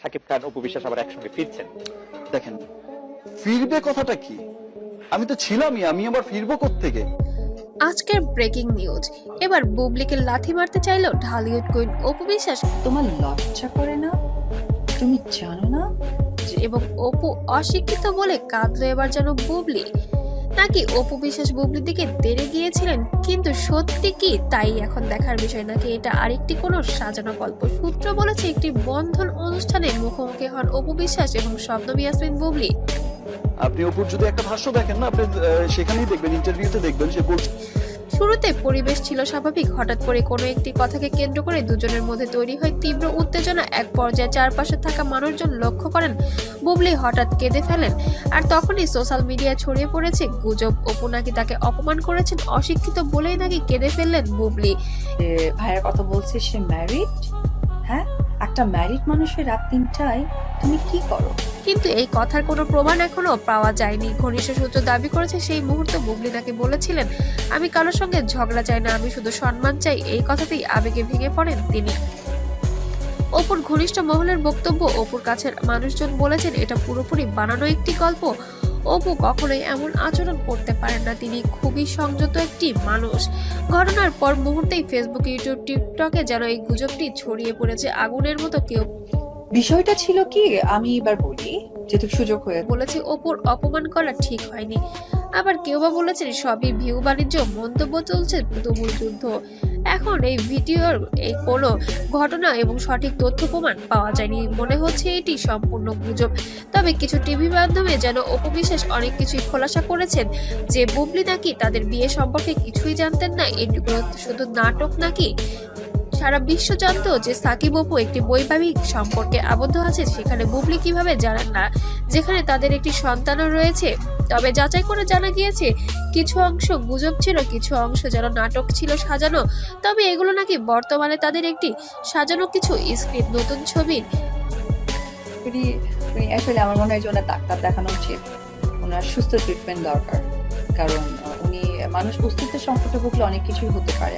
শাকিব খান, অপু বিশ্বাস আবার একসঙ্গে ফিরছেন। দেখেন, ফিরবে কথাটা কি? আমি তো ছিলামই, আমি আবার ফিরবো কোত্থেকে? আজকের ব্রেকিং নিউজ, এবার বুবলিকে লাথি মারতে চাইলো ঢালিউড কুইন অপু বিশ্বাস তোমার লজ্জা করে না? তুমি জানো না এবং অপু অশিক্ষিত বলে কাঁদলো এবার যেন বুবলি। নাকি অপু বিশ্বাস বুবলির দিকে তেড়ে গিয়েছিলেন, কিন্তু সত্যি কি তাই এখন দেখার বিষয়, নাকি এটা আরেকটি কোনো সাজানো গল্প? সূত্র বলেছে একটি বন্ধন অনুষ্ঠানে মুখোমুখি হন অপু বিশ্বাস এবং শবনম ইয়াসমিন বুবলি। আপনি অপুর যদি একটা ভাষ্য দেখেন না, আপনি সেখানেই দেখবেন, ইন্টারভিউতে দেখবেন সে বলছে। শুরুতে পরিবেশ ছিল স্বাভাবিক, হঠাৎ করে কোনো একটি কথাকে কেন্দ্র করে দুজনের মধ্যে তৈরি হয় তীব্র উত্তেজনা। এক পর্যায়ে চারপাশে থাকা মানুষজন লক্ষ্য করেন বুবলি হঠাৎ কেঁদে ফেলেন, আর তখনই সোশ্যাল মিডিয়ায় ছড়িয়ে পড়েছে গুজব অপু নাকি তাকে অপমান করেছেন, অশিক্ষিত বলেই নাকি কেঁদে ফেললেন বুবলি। যে ভাইয়ের কথা বলছে সে ম্যারিড? হ্যাঁ, একটা ম্যারিড মানুষের রাত 3টায় তুমি কি করো? কিন্তু এই কথার কোনো প্রমাণ এখনো পাওয়া যায়নি। ঘনিষ্ঠ সূত্র দাবি করেছে সেই মুহূর্তে বুবলি নাকি বলেছিলেন, আমি কারোর সঙ্গে ঝগড়া চাই না, আমি শুধু সম্মান চাই। এই কথাতেই আবেগে ভেঙে পড়েন তিনি। অপুর ঘনিষ্ঠ মহলের বক্তব্য, অপুর কাছের মানুষজন বলেছেন এটা পুরোপুরি বানানো একটি গল্প। অপু কখনোই এমন আচরণ করতে পারেন না, তিনি খুবই সংযত একটি মানুষ। ঘটনার পর মুহূর্তেই ফেসবুক, ইউটিউব, টিকটকে যেন এই গুজবটি ছড়িয়ে পড়েছে আগুনের মতো। কেউ বিষয়টা ছিল কি, আমি এবার বলি, যেহেতু সুযোগ হয়ে বলেছে অপুর অপমান করা ঠিক হয়নি, আবার কেউ বা বলেছেন সবই ভিউ বাণিজ্য। মন্তব্য চলছে তুমুল যুদ্ধ। এখন এই ভিডিওর এই কোনো ঘটনা এবং সঠিক তথ্য প্রমাণ পাওয়া যায়নি, মনে হচ্ছে এটি সম্পূর্ণ গুজব। তবে কিছু টিভি মাধ্যমে যেন অপু বিশ্বাস অনেক কিছুই খোলাসা করেছেন, যে বুবলি নাকি তাদের বিয়ে সম্পর্কে কিছুই জানতেন না, এটুকু শুধু নাটক নাকি। সারা বিশ্ব জানতো যে সাকিব অপু একটি বৈবাহিক সম্পর্কে আবদ্ধ আছে, সেখানে বুবলি কিভাবে জানেন না, যেখানে তাদের একটি সন্তানও রয়েছে। তবে যাচাই করে জানা গিয়েছে কিছু অংশ গুজব ছিল, কিছু অংশ যেন নাটক ছিল সাজানো। তবে এগুলো নাকি বর্তমানে তাদের একটি সাজানো কিছু স্ক্রিপ্ট, নতুন ছবির। আসলে আমার মনে হয় যে ওনার ডাক্তার দেখানো উচিত, ওনার সুস্থ ট্রিটমেন্ট দরকার, কারণ উনি মানুষ অস্তিত্বের সংকটে ভুগলে অনেক কিছুই হতে পারে।